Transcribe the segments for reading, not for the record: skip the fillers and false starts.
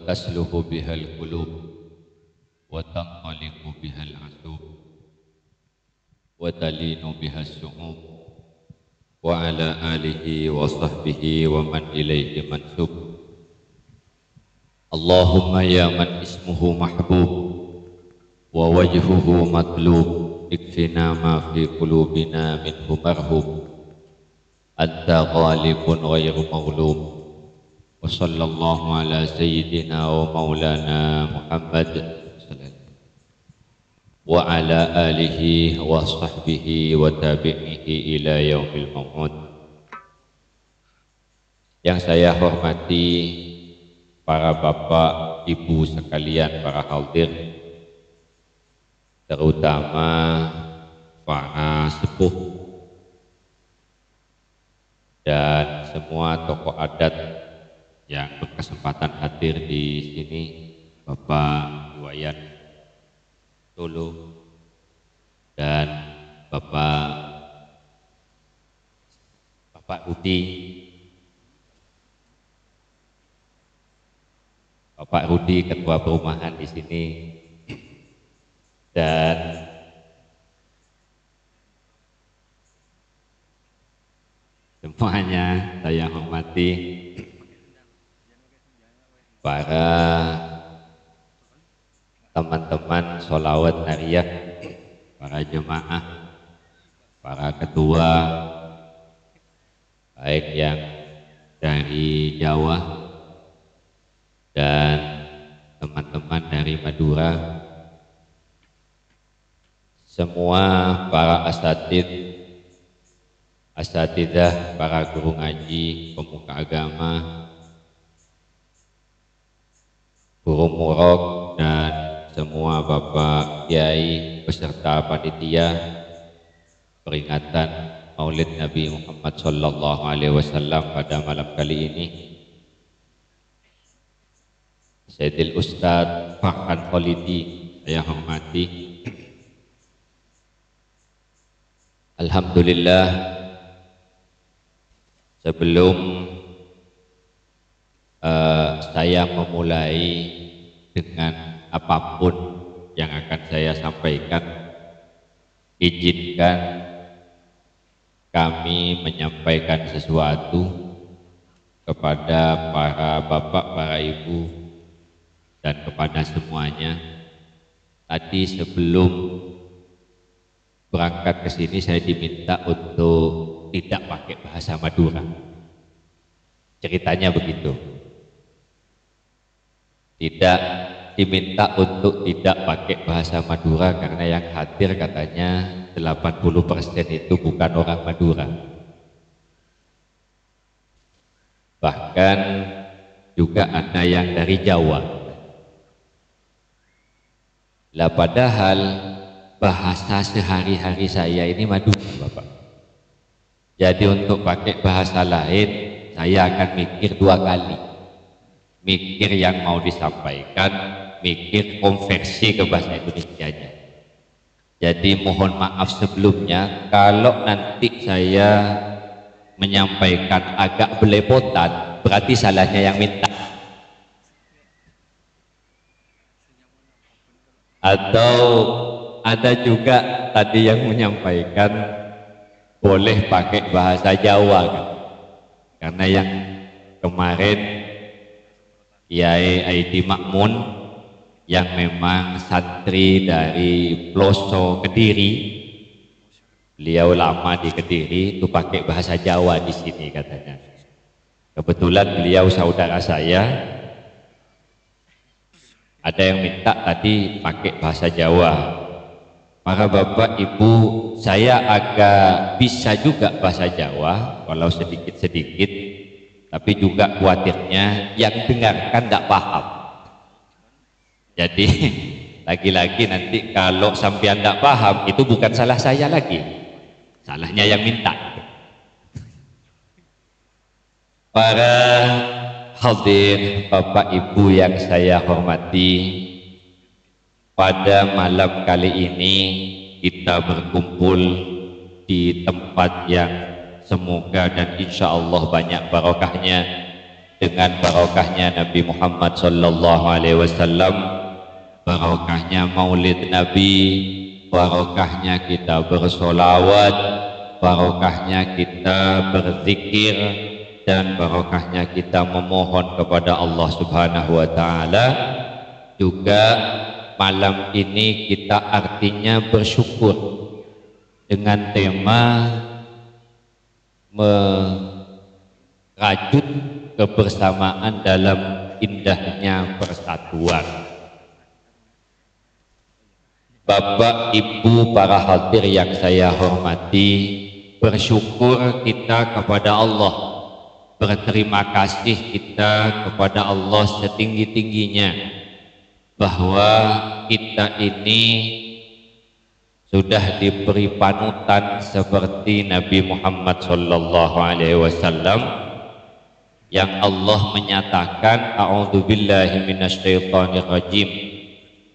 وتسلك بها القلوب وتنطلق بها العسوب وتلين بها السعوب وعلى آله وصحبه ومن إليه منسوب. اللهم يا من اسمه محبوب ووجهه مطلوب اكفنا ما في قلوبنا منه مرهوب. أنت غالب غير مغلوب. وصلى الله على سيدنا ومولانا محمد وعلى آله وصحبه وتابعيه إلى يوم الموعود. Yang saya hormati para bapak, ibu sekalian, para hadir, terutama para sepuh dan semua tokoh adat yang berkesempatan hadir di sini, Bapak Wayan Solo dan Bapak Rudi ketua perumahan di sini, dan semuanya saya hormati para teman-teman sholawat nariyah, para jemaah, para ketua, baik yang dari Jawa dan teman-teman dari Madura, semua para asatidzah, para guru ngaji, pemuka agama, guru murok, dan semua bapak kiai beserta panitia peringatan Maulid Nabi Muhammad Sallallahu Alaihi Wasallam pada malam kali ini. Sayyidil Ustadz Farhan Khalidi saya hormati. Alhamdulillah, sebelum saya memulai dengan apapun yang akan saya sampaikan, izinkan kami menyampaikan sesuatu kepada para bapak, para ibu, dan kepada semuanya. Tadi sebelum berangkat ke sini saya diminta untuk tidak pakai bahasa Madura. Ceritanya begitu. Tidak diminta untuk tidak pakai bahasa Madura karena yang hadir katanya 80% itu bukan orang Madura. Bahkan juga ada yang dari Jawa. Lah padahal bahasa sehari-hari saya ini Madura, Bapak. Jadi untuk pakai bahasa lain saya akan mikir 2 kali. Mikir yang mau disampaikan, mikir konversi ke bahasa Indonesianya. Jadi mohon maaf sebelumnya kalau nanti saya menyampaikan agak belepotan, berarti salahnya yang minta. Atau ada juga tadi yang menyampaikan boleh pakai bahasa Jawa kan? Karena yang kemarin Kiai Aidi Makmun yang memang santri dari Ploso Kediri, beliau lama di Kediri, itu pakai bahasa Jawa di sini katanya. Kebetulan beliau saudara saya, ada yang minta tadi pakai bahasa Jawa. Para bapak ibu, saya agak bisa juga bahasa Jawa, walau sedikit-sedikit, tapi juga khawatirnya yang dengarkan tidak paham. Jadi lagi-lagi nanti kalau sampean tidak paham, itu bukan salah saya lagi, salahnya yang minta. Para hadir bapak ibu yang saya hormati, pada malam kali ini kita berkumpul di tempat yang semoga dan insya Allah banyak barokahnya, dengan barokahnya Nabi Muhammad sallallahu alaihi wasallam, barokahnya maulid Nabi, barokahnya kita bersolawat, barokahnya kita berzikir, dan barokahnya kita memohon kepada Allah Subhanahu wa taala. Juga malam ini kita artinya bersyukur dengan tema merajut kebersamaan dalam indahnya persatuan. Bapak, Ibu, para hadir yang saya hormati, bersyukur kita kepada Allah, berterima kasih kita kepada Allah setinggi-tingginya bahwa kita ini sudah diberi panutan seperti Nabi Muhammad sallallahu alaihi wasallam yang Allah menyatakan, a'udzubillahi minasyaitonir rajim,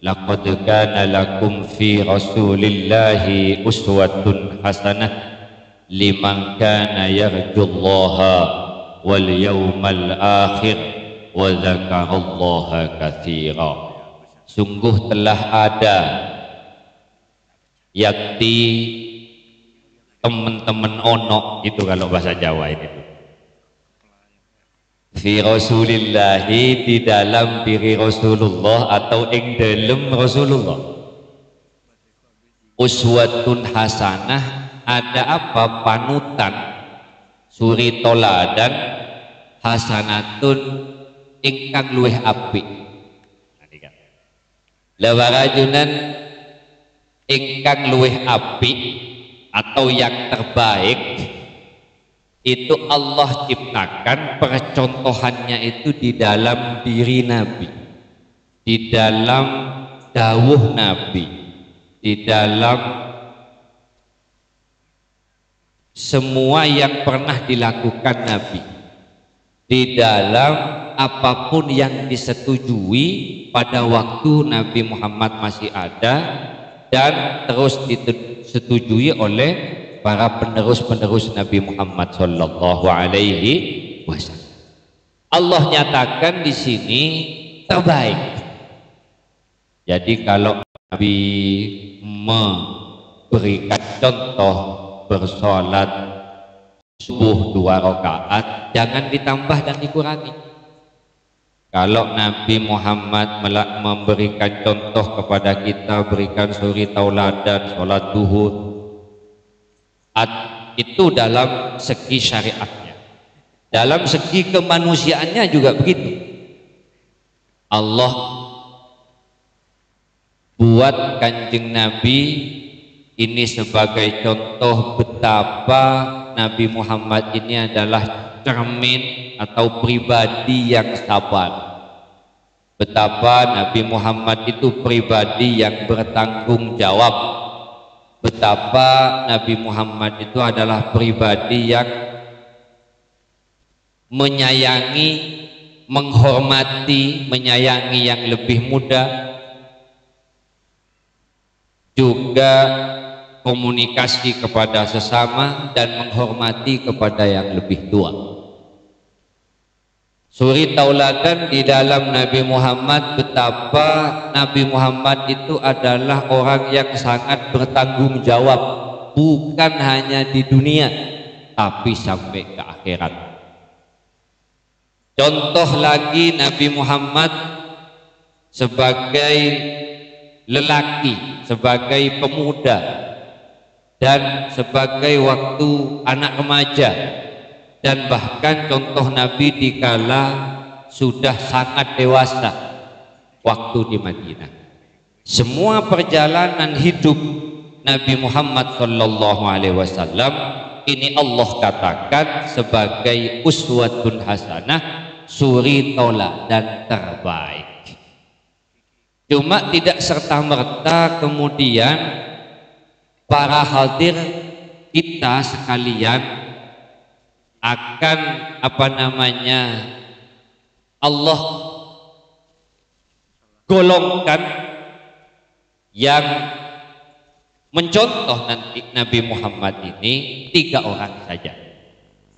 laqad kana lakum fi rasulillahi uswatun hasanah liman kana yarjullaha wal yawmal akhir wa dzakarallaha katsira. Sungguh telah ada yakti teman-teman ono itu kalau bahasa Jawa ini, fi rasulillahi, di dalam diri Rasulullah atau ing dalem Rasulullah, uswatun hasanah, ada apa? Panutan, suri toladan, hasanatun ingkang luweh apik. Lawarajunan ingkang luweh apik atau yang terbaik itu Allah ciptakan percontohannya itu di dalam diri Nabi, di dalam dawuh Nabi, di dalam semua yang pernah dilakukan Nabi, di dalam apapun yang disetujui pada waktu Nabi Muhammad masih ada dan terus disetujui oleh para penerus-penerus Nabi Muhammad sallallahu alaihi wasallam. Allah nyatakan di sini terbaik. Jadi kalau Nabi memberikan contoh bersolat subuh 2 rakaat, jangan ditambah dan dikurangi. Kalau Nabi Muhammad memberikan contoh kepada kita, berikan suri tauladan, sholat duhur, itu dalam segi syariatnya. Dalam segi kemanusiaannya juga begitu. Allah buat Kanjeng Nabi ini sebagai contoh betapa Nabi Muhammad ini adalah cermin atau pribadi yang sabar, betapa Nabi Muhammad itu pribadi yang bertanggung jawab, betapa Nabi Muhammad itu adalah pribadi yang menyayangi, menghormati, menyayangi yang lebih muda, juga komunikasi kepada sesama dan menghormati kepada yang lebih tua. Suri tauladan di dalam Nabi Muhammad, betapa Nabi Muhammad itu adalah orang yang sangat bertanggung jawab, bukan hanya di dunia tapi sampai ke akhirat. Contoh lagi, Nabi Muhammad sebagai lelaki, sebagai pemuda, dan sebagai waktu anak remaja, dan bahkan contoh Nabi dikala sudah sangat dewasa waktu di Madinah. Semua perjalanan hidup Nabi Muhammad sallallahu alaihi wasallam ini Allah katakan sebagai uswatun hasanah, suri tauladan terbaik. Cuma tidak serta-merta kemudian para hadir kita sekalian akan Allah golongkan yang mencontoh nanti Nabi Muhammad ini 3 orang saja.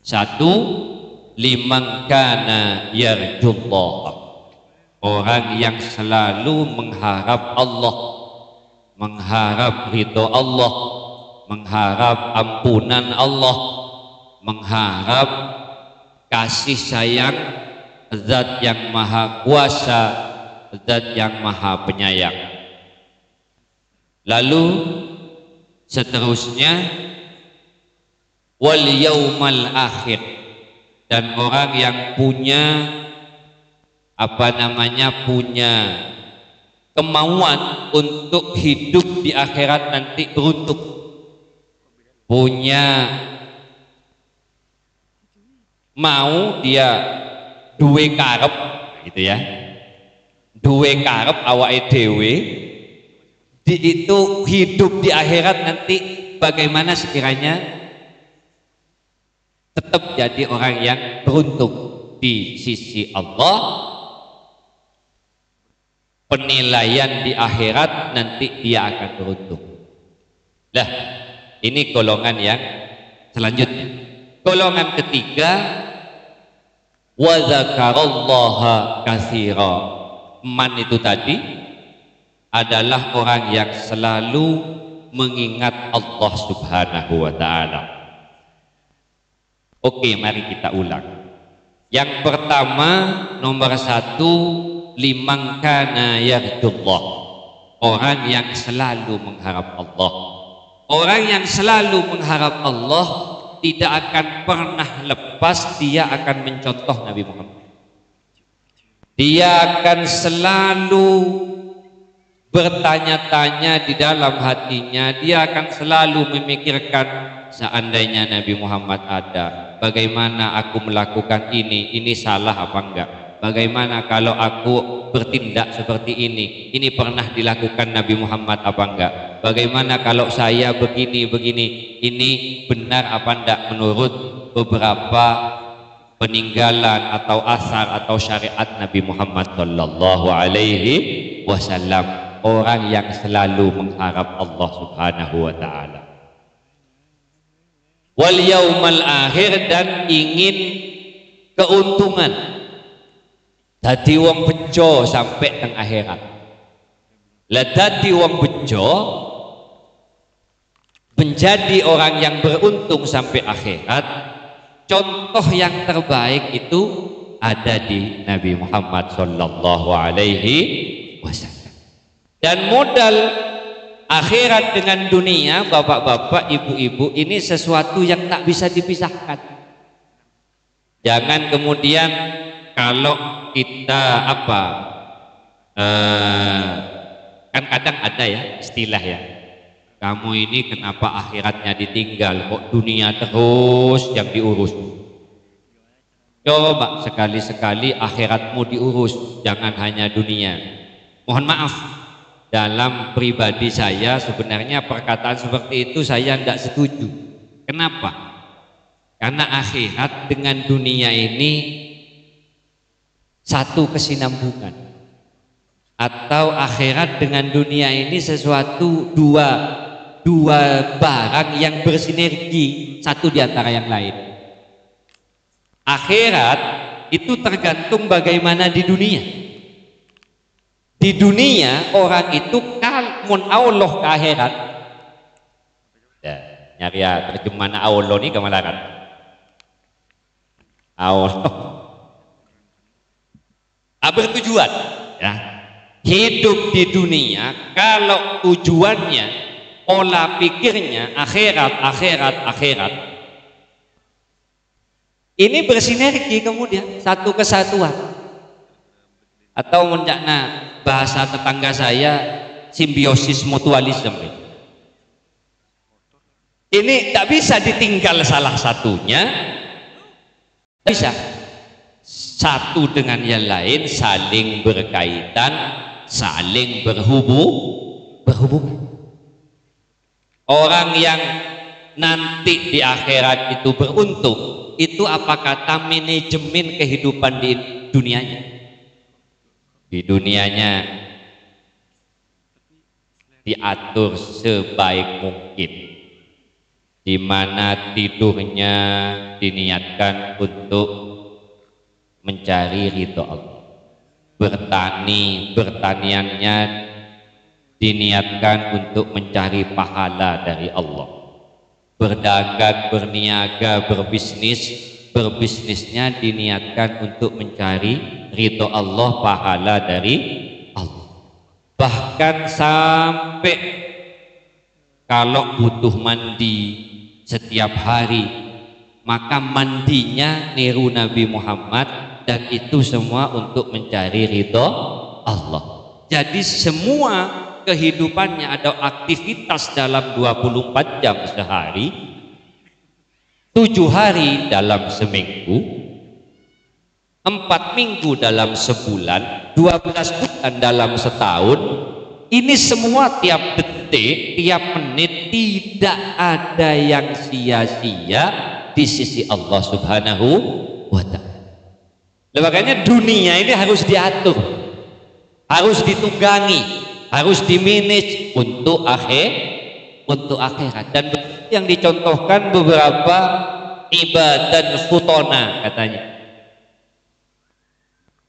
1, liman kana yarjullah, orang yang selalu mengharap Allah, mengharap ridho Allah, mengharap ampunan Allah, mengharap kasih sayang Zat yang maha kuasa, Zat yang maha penyayang. Lalu seterusnya wal yaumal akhir, dan orang yang punya punya kemauan untuk hidup di akhirat nanti beruntung, punya mau dia duwe karep gitu ya, duwe karep awake dhewe itu hidup di akhirat nanti bagaimana sekiranya tetap jadi orang yang beruntung di sisi Allah. Penilaian di akhirat nanti dia akan beruntung. Nah, ini golongan yang selanjutnya. Golongan ketiga, wa dzakarallaha katsira. Man itu tadi adalah orang yang selalu mengingat Allah Subhanahu wa taala. Oke, mari kita ulang. Yang pertama, nomor satu, liman kana yarjullah, orang yang selalu mengharap Allah. Orang yang selalu mengharap Allah tidak akan pernah lepas, dia akan mencontoh Nabi Muhammad. Dia akan selalu bertanya-tanya di dalam hatinya, dia akan selalu memikirkan, seandainya Nabi Muhammad ada, bagaimana aku melakukan ini salah apa enggak? Bagaimana kalau aku bertindak seperti ini pernah dilakukan Nabi Muhammad apa enggak? Bagaimana kalau saya begini, ini benar apa enggak menurut beberapa peninggalan atau asar atau syariat Nabi Muhammad sallallahu alaihi wasallam. Orang yang selalu mengharap Allah Subhanahu wa taala. Wal yaumal akhir, dan ingin keuntungan. Dadi wong bejo sampai teng akhirat. Lah dadi wong bejo, menjadi orang yang beruntung sampai akhirat, contoh yang terbaik itu ada di Nabi Muhammad sallallahu alaihi wasallam. Dan modal akhirat dengan dunia, bapak-bapak, ibu-ibu, ini sesuatu yang tak bisa dipisahkan. Jangan kemudian kalau kita kan kadang ada ya istilah ya, kamu ini kenapa akhiratnya ditinggal, kok dunia terus yang diurus. Coba sekali-sekali akhiratmu diurus, jangan hanya dunia. Mohon maaf, dalam pribadi saya sebenarnya perkataan seperti itu saya tidak setuju. Kenapa? Karena akhirat dengan dunia ini satu kesinambungan, atau akhirat dengan dunia ini sesuatu dua barang yang bersinergi satu di antara yang lain. Akhirat itu tergantung bagaimana di dunia. Di dunia orang itu mun Allah ke akhirat ya, nyari ya terjemahan Allah ini kemalaran Allah bertujuan ya, hidup di dunia kalau tujuannya pola pikirnya akhirat ini bersinergi, kemudian satu kesatuan, atau menjakna bahasa tetangga saya simbiosis mutualisme. Ini tak bisa ditinggal salah satunya, bisa satu dengan yang lain saling berkaitan, saling berhubungan. Orang yang nanti di akhirat itu beruntung, itu apa kata manajemen kehidupan di dunianya. Di dunianya diatur sebaik mungkin, di mana tidurnya diniatkan untuk mencari ridho Allah. Bertaniannya diniatkan untuk mencari pahala dari Allah. Berdagang, berniaga, berbisnisnya diniatkan untuk mencari ridho Allah, pahala dari Allah. Bahkan sampai kalau butuh mandi setiap hari, maka mandinya niru Nabi Muhammad, dan itu semua untuk mencari ridho Allah. Jadi semua kehidupannya ada aktivitas dalam 24 jam sehari, 7 hari dalam seminggu, 4 minggu dalam sebulan, 12 bulan dalam setahun. Ini semua tiap detik, tiap menit, tidak ada yang sia-sia di sisi Allah Subhanahu wa Ta'ala. Makanya dunia ini harus diatur, harus ditunggangi, harus dimanage untuk akhirat. Dan yang dicontohkan beberapa ibadah futona, katanya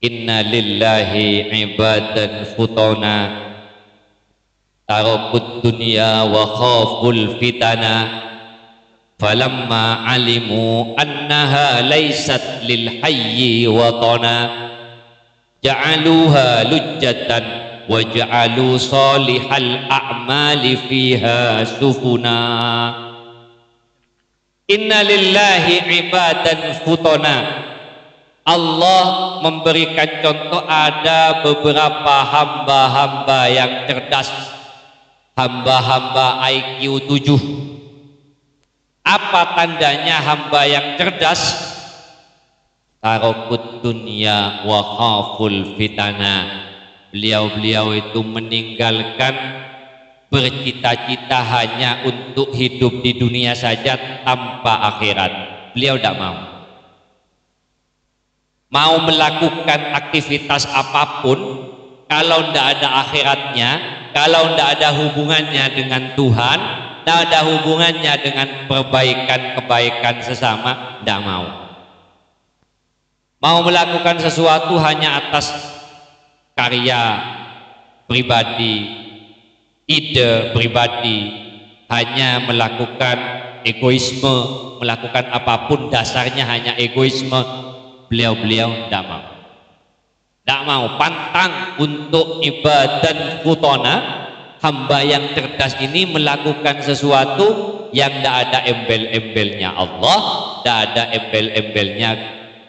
inna lillahi ibadan futona tarakut dunya wa khaful fitana falamma alimu annaha laysat lil hayyi watana ja'aluha lujjatan wa ja'alu salihal a'mali fiha sufuna. Inna lillahi ibadan futona. Allah memberikan contoh, ada beberapa hamba-hamba yang cerdas, hamba-hamba IQ 7. Apa tandanya hamba yang cerdas? Tarakut dunya wa khaful fitana. Beliau itu meninggalkan bercita-cita hanya untuk hidup di dunia saja tanpa akhirat. Beliau tidak mau melakukan aktivitas apapun kalau tidak ada akhiratnya, kalau tidak ada hubungannya dengan Tuhan, tidak ada hubungannya dengan kebaikan sesama, tidak mau melakukan sesuatu hanya atas karya pribadi, ide pribadi, hanya melakukan egoisme, melakukan apapun dasarnya hanya egoisme. Beliau tidak mau pantang untuk ibadah futona. Hamba yang cerdas ini melakukan sesuatu yang tidak ada embel-embelnya Allah, tidak ada embel-embelnya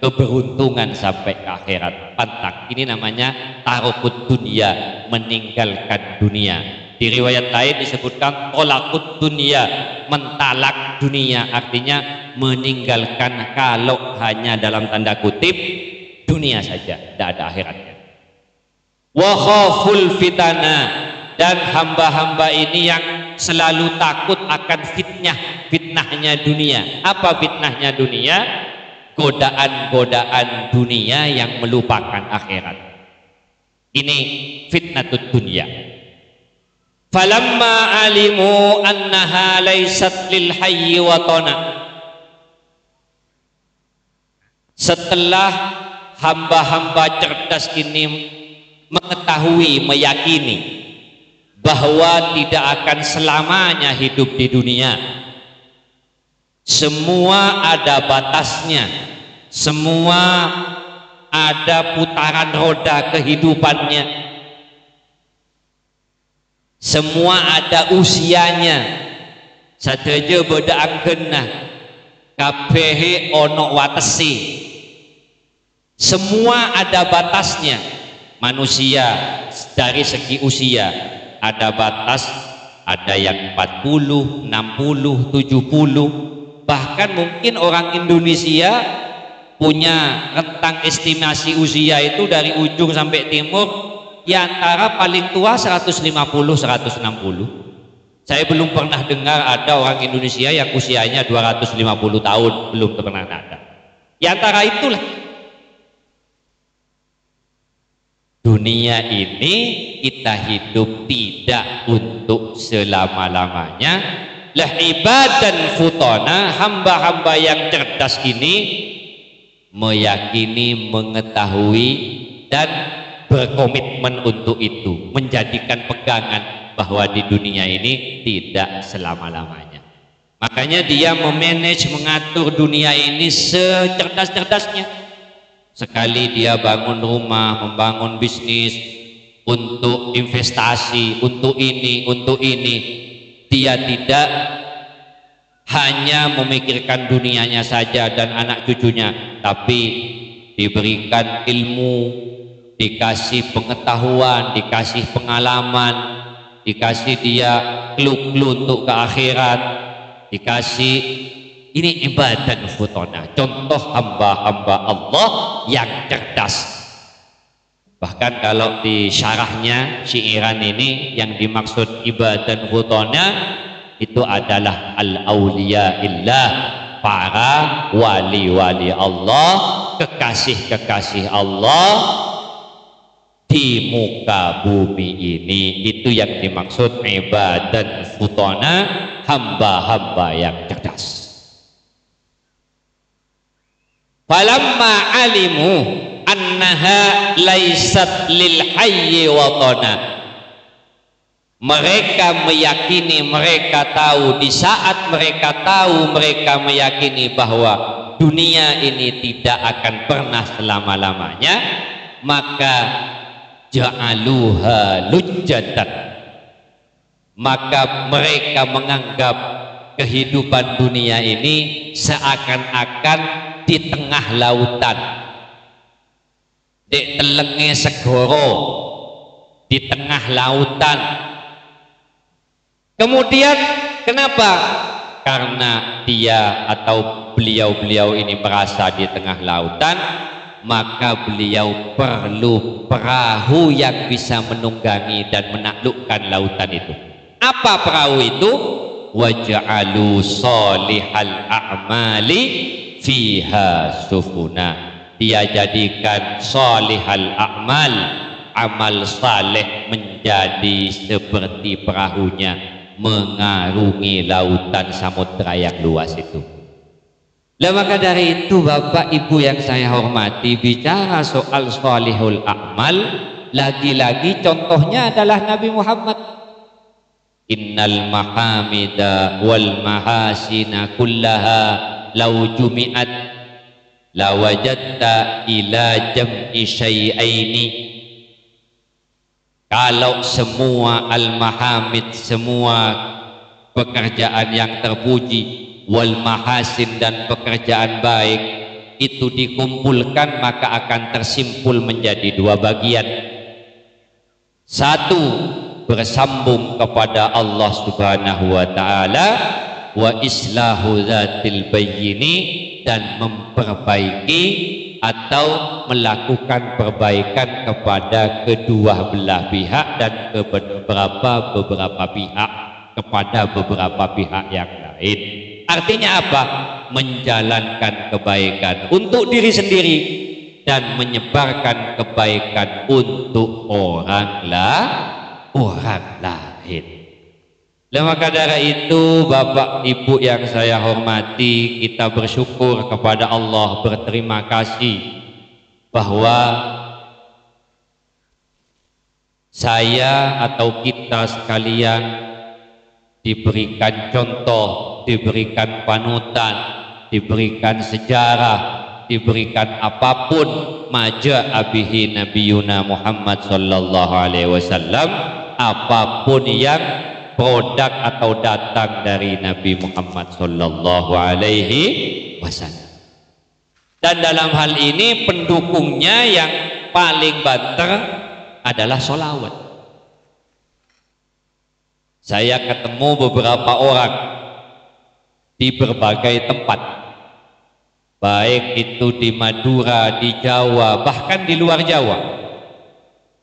keberuntungan sampai ke akhirat. Pantang. Ini namanya tarakut dunia, meninggalkan dunia. Di riwayat lain disebutkan tolakut dunia, mentalak dunia, artinya meninggalkan, kalau hanya dalam tanda kutip dunia saja, tidak ada akhiratnya. Wa khaful fitana, dan hamba-hamba ini yang selalu takut akan fitnahnya dunia. Apa fitnahnya dunia? Godaan-godaan dunia yang melupakan akhirat. Ini fitnatud dunia. Falamma alimu annaha laysat lil hayyi watana. Setelah hamba-hamba cerdas ini mengetahui, meyakini bahwa tidak akan selamanya hidup di dunia, semua ada batasnya, semua ada putaran roda kehidupannya, semua ada usianya. Sateja bedaan genah kabeh ono watesi. Semua ada batasnya. Manusia dari segi usia ada batas, ada yang 40, 60, 70. Bahkan mungkin orang Indonesia punya rentang estimasi usia itu dari ujung sampai timur, ya antara paling tua 150, 160. Saya belum pernah dengar ada orang Indonesia yang usianya 250 tahun, belum pernah ada. Ya antara itulah. Dunia ini kita hidup tidak untuk selama-lamanya. Lah ibadan futona, hamba-hamba yang cerdas ini meyakini, mengetahui, dan berkomitmen untuk itu, menjadikan pegangan bahwa di dunia ini tidak selama-lamanya. Makanya dia memanage, mengatur dunia ini secerdas-cerdasnya. Sekali dia bangun rumah, membangun bisnis, untuk investasi, untuk ini, dia tidak hanya memikirkan dunianya saja dan anak cucunya, tapi diberikan ilmu, dikasih pengetahuan, dikasih pengalaman, dikasih dia clue-clue untuk ke akhirat, dikasih ini ibadah futona, contoh hamba-hamba Allah yang cerdas. Bahkan kalau di syarahnya syairan ini yang dimaksud ibadah futona itu adalah al-awliya illah, para wali-wali Allah, kekasih-kekasih Allah di muka bumi ini. Itu yang dimaksud ibadah futona, hamba-hamba yang cerdas. Falamma alimu annaha laisat lil hayyi watana, mereka meyakini, mereka tahu, di saat mereka tahu, mereka meyakini bahwa dunia ini tidak akan pernah selama-lamanya, maka ja'aluha lujjatan, maka mereka menganggap kehidupan dunia ini seakan-akan di tengah lautan, di telenge segoro, di tengah lautan. Kemudian kenapa? Karena dia atau beliau-beliau ini merasa di tengah lautan, maka beliau perlu perahu yang bisa menunggangi dan menaklukkan lautan itu. Apa perahu itu? Waja'alu salihal a'mali fiha sufuna, dia jadikan salihal a'mal, amal saleh menjadi seperti perahunya mengarungi lautan samudra yang luas itu. Lah maka dari itu Bapak Ibu yang saya hormati, bicara soal salihul a'mal, lagi-lagi contohnya adalah Nabi Muhammad. Innal mahamida wal mahasina kullaha lau jumi'at lawajadta ila jam'i syai'aini. Kalau semua al-mahamid, semua pekerjaan yang terpuji, wal mahasin dan pekerjaan baik itu dikumpulkan, maka akan tersimpul menjadi dua bagian. Satu, bersambung kepada Allah Subhanahu wa ta'ala, wa islahu dzatil bayyini, dan memperbaiki atau melakukan perbaikan kepada kedua belah pihak dan beberapa pihak, kepada beberapa pihak yang lain. Artinya apa? Menjalankan kebaikan untuk diri sendiri dan menyebarkan kebaikan untuk orang lain. Maka dari itu Bapak Ibu yang saya hormati, kita bersyukur kepada Allah, berterima kasih bahwa saya atau kita sekalian diberikan contoh, diberikan panutan, diberikan sejarah, diberikan apapun maja abihi nabiyuna Muhammad sallallahu alaihi wasallam, apapun yang produk atau datang dari Nabi Muhammad sallallahu alaihi wasallam. Dan dalam hal ini pendukungnya yang paling banter adalah sholawat. Saya ketemu beberapa orang di berbagai tempat, baik itu di Madura, di Jawa, bahkan di luar Jawa.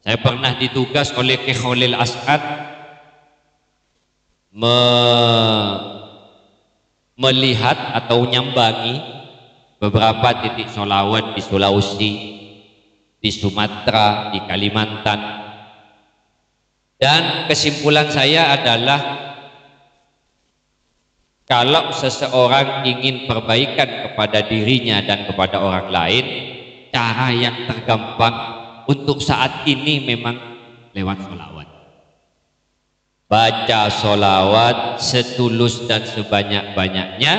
Saya pernah ditugas oleh Ki Khalil As'ad melihat atau nyambangi beberapa titik sholawat di Sulawesi, di Sumatera, di Kalimantan. Dan kesimpulan saya adalah Kalau seseorang ingin perbaikan kepada dirinya dan kepada orang lain, cara yang tergampang untuk saat ini memang lewat sholawat. Baca sholawat setulus dan sebanyak-banyaknya,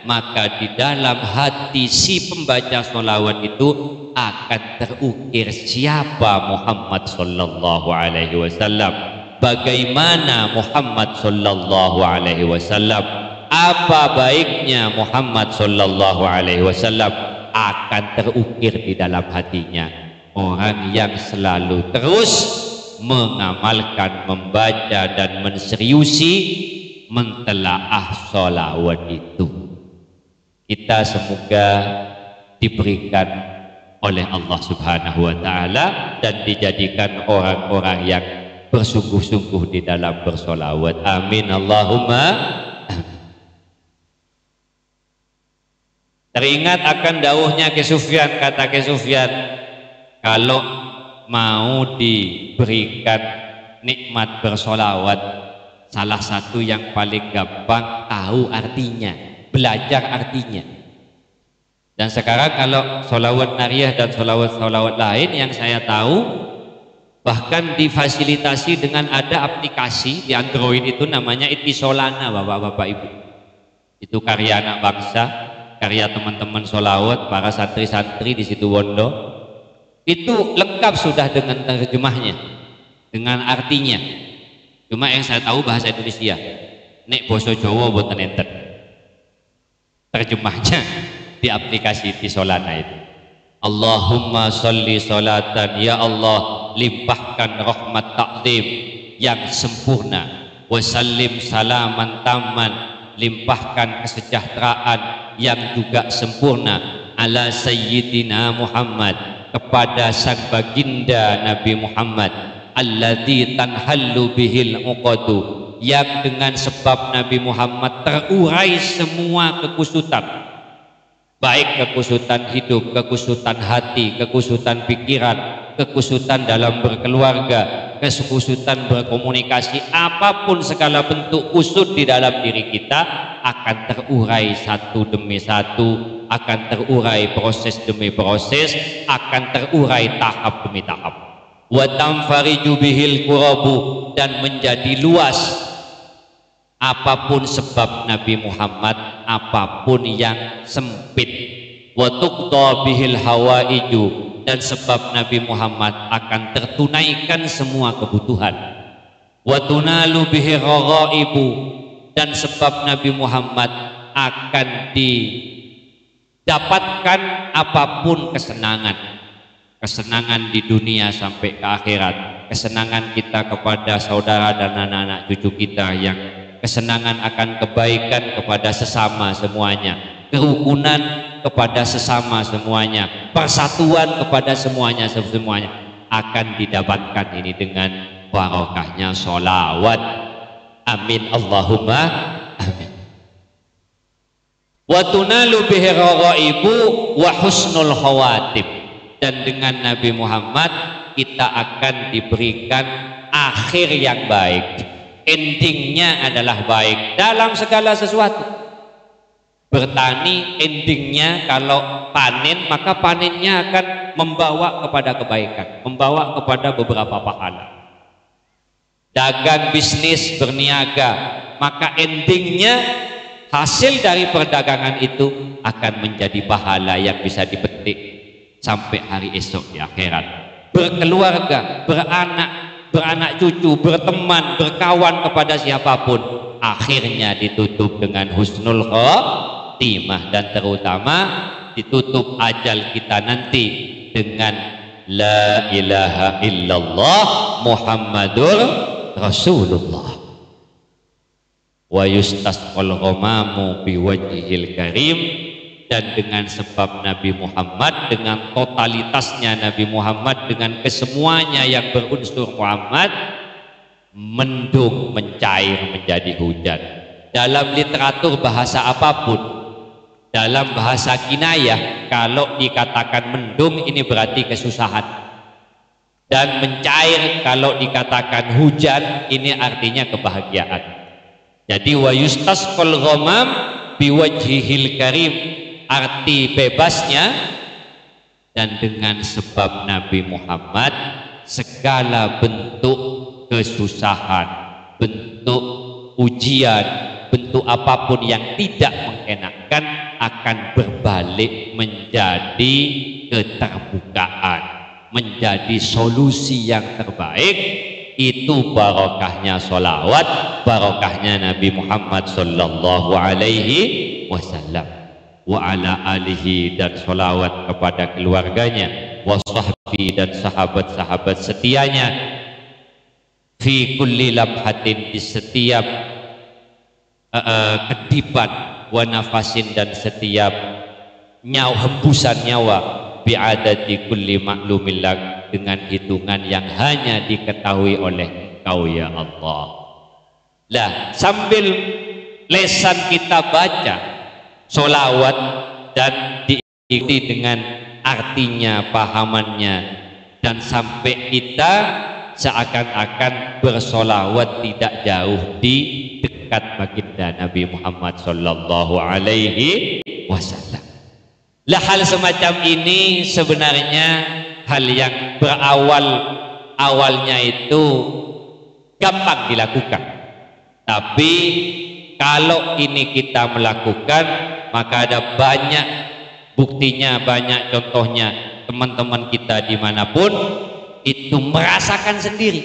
maka di dalam hati si pembaca sholawat itu akan terukir siapa Muhammad sallallahu alaihi wasallam, bagaimana Muhammad sallallahu alaihi wasallam, apa baiknya Muhammad sallallahu alaihi wasallam, akan terukir di dalam hatinya. Orang yang selalu terus mengamalkan, membaca dan menseriusi mentelaah sholawat itu. Kita semoga diberikan oleh Allah Subhanahu wa Ta'ala dan dijadikan orang-orang yang bersungguh-sungguh di dalam bersolawat. Amin Allahumma amin. Teringat akan dawuhnya Ki Sufyan, kata Ki Sufyan, kalau mau diberikan nikmat bersolawat, salah satu yang paling gampang tahu artinya, belajar artinya. Dan sekarang kalau solawat nariyah dan solawat lain yang saya tahu, bahkan difasilitasi dengan ada aplikasi di Android itu namanya Itisolana, bapak-bapak ibu. Itu karya anak bangsa, karya teman-teman solawat, para santri-santri di situ Wondo. Itu lengkap sudah dengan terjemahnya, dengan artinya. Cuma yang saya tahu bahasa Indonesia, nek boso Jawa boten enten terjemahnya di aplikasi Itisolana itu. Allahumma sholli sholatan, ya Allah limpahkan rahmat takdim yang sempurna, wasallim salaman taman, limpahkan kesejahteraan yang juga sempurna ala sayyidina Muhammad, kepada sang baginda Nabi Muhammad, alladzi tanhallu bihil uqadu, yang dengan sebab Nabi Muhammad terurai semua kekusutan, baik kekusutan hidup, kekusutan hati, kekusutan pikiran, kekusutan dalam berkeluarga, kekusutan berkomunikasi, apapun segala bentuk kusut di dalam diri kita akan terurai satu demi satu, akan terurai proses demi proses, akan terurai tahap demi tahap. Wa tamfariju bihil kurabu, dan menjadi luas apapun sebab Nabi Muhammad, apapun yang sempit. Wa tuqda bihil hawaiju, dan sebab Nabi Muhammad akan tertunaikan semua kebutuhan. Wa tunalu bihi raghaibu, dan sebab Nabi Muhammad akan didapatkan apapun kesenangan, kesenangan di dunia sampai ke akhirat, kesenangan kita kepada saudara dan anak-anak cucu kita, yang kesenangan akan kebaikan kepada sesama semuanya, kerukunan kepada sesama semuanya, persatuan kepada semuanya akan didapatkan ini dengan barokahnya sholawat. Amin Allahumma amin. Wa tunalu bihi raghaibu wa husnul khawatim, dan dengan Nabi Muhammad kita akan diberikan akhir yang baik, endingnya adalah baik dalam segala sesuatu. Bertani endingnya kalau panen, maka panennya akan membawa kepada kebaikan, membawa kepada beberapa pahala. Dagang, bisnis, berniaga, maka endingnya hasil dari perdagangan itu akan menjadi pahala yang bisa dipetik sampai hari esok di akhirat. Berkeluarga, beranak cucu, berteman, berkawan kepada siapapun, akhirnya ditutup dengan husnul khotimah, dan terutama ditutup ajal kita nanti dengan la ilaha illallah Muhammadur Rasulullah. Wa yustasqal ghamamu biwajhil karim, dan dengan sebab Nabi Muhammad, dengan totalitasnya Nabi Muhammad, dengan kesemuanya yang berunsur Muhammad, mendung mencair menjadi hujan. Dalam literatur bahasa apapun, dalam bahasa kinayah, kalau dikatakan mendung ini berarti kesusahan, dan mencair kalau dikatakan hujan ini artinya kebahagiaan. Jadi wa yustasqal ghamam biwajhihil karim, arti bebasnya, dan dengan sebab Nabi Muhammad segala bentuk kesusahan, bentuk ujian, bentuk apapun yang tidak mengenakan akan berbalik menjadi keterbukaan, menjadi solusi yang terbaik. Itu barokahnya sholawat, barokahnya Nabi Muhammad sallallahu alaihi wasallam, wa ala alihi, dan sholawat kepada keluarganya, wa sahbi, dan sahabat-sahabat setianya, fi kulli lamhatin, di setiap kedipan, wa nafasin, dan setiap hembusan nyawa, bi'adati kulli maklumillah, dengan hitungan yang hanya diketahui oleh Engkau ya Allah. Lah, sambil lesan kita baca sholawat dan diikuti dengan artinya, pahamannya, dan sampai kita seakan-akan bersolawat tidak jauh di dekat baginda Nabi Muhammad sallallahu alaihi wasallam. Lah, hal semacam ini sebenarnya hal yang awalnya itu gampang dilakukan, tapi kalau ini kita melakukan, maka ada banyak buktinya, banyak contohnya. Teman-teman kita dimanapun itu merasakan sendiri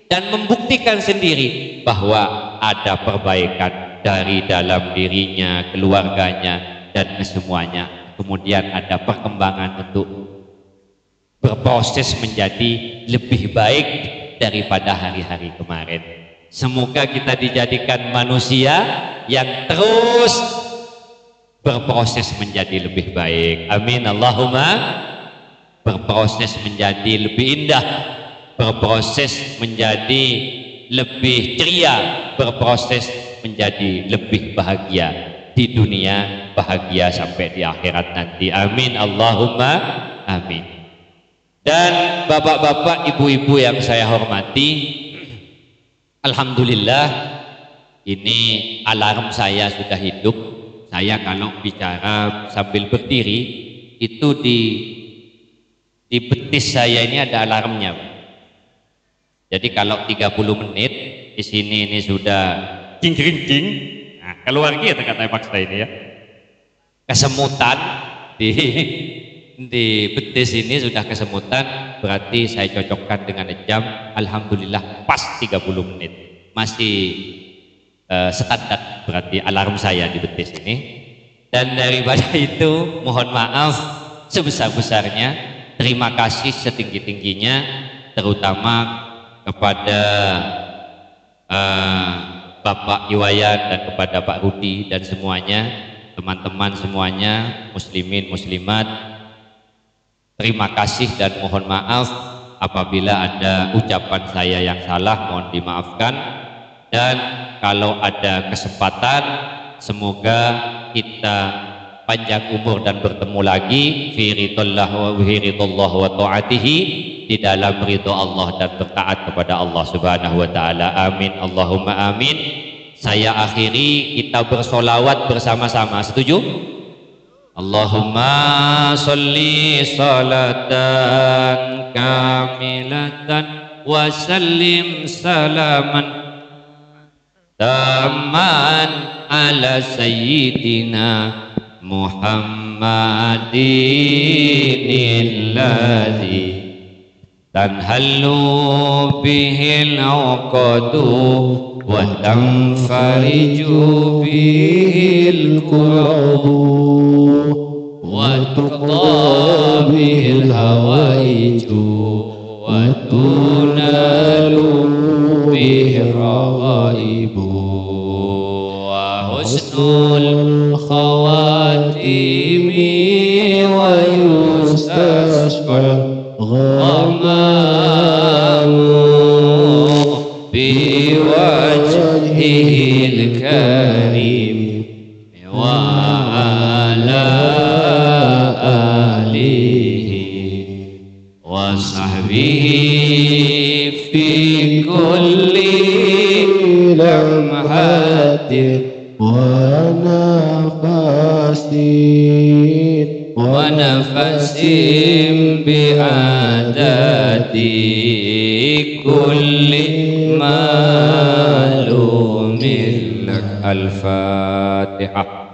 dan membuktikan sendiri bahwa ada perbaikan dari dalam dirinya, keluarganya, dan kesemuanya. Kemudian ada perkembangan untuk berproses menjadi lebih baik daripada hari-hari kemarin. Semoga kita dijadikan manusia yang terus berproses menjadi lebih baik. Amin Allahumma. Berproses menjadi lebih indah, berproses menjadi lebih ceria, berproses menjadi lebih bahagia di dunia, bahagia sampai di akhirat nanti. Amin Allahumma amin. Dan bapak-bapak, ibu-ibu yang saya hormati, alhamdulillah ini alarm saya sudah hidup. Saya kalau bicara sambil berdiri itu di betis saya ini ada alarmnya. Jadi kalau 30 menit di sini ini sudah cing-cing, nah keluar gitu kata paksa ini ya, kesemutan di betis ini sudah kesemutan, berarti saya cocokkan dengan jam. Alhamdulillah pas 30 menit, masih standar berarti alarm saya di betis ini. Dan daripada itu mohon maaf sebesar-besarnya, terima kasih setinggi-tingginya, terutama kepada Bapak Iwayan dan kepada Pak Rudi dan semuanya, teman-teman semuanya, muslimin muslimat. Terima kasih dan mohon maaf apabila ada ucapan saya yang salah, mohon dimaafkan. Dan kalau ada kesempatan, semoga kita panjang umur dan bertemu lagi fi ridallah wa ta'atihi, di dalam ridho Allah dan bertaat kepada Allah subhanahu wa ta'ala. Amin Allahumma amin. Saya akhiri, kita bersolawat bersama-sama. Setuju? Allahumma salli salatan kamilatan wa sallim salaman taman ala sayyidina Muhammadin alladhi tanhallu bihil uqadu wa tanfariju bihil qurabu wa tuqda bihil hawaiju wa tunalu bihil rawaibu wa husnul khawatimi wa yustasqal ghamamu biwajhihil karim wa ala alihi wa sahbihi fi kulli lamhat ونفس بعدد كل معلوم لك. الفاتحة.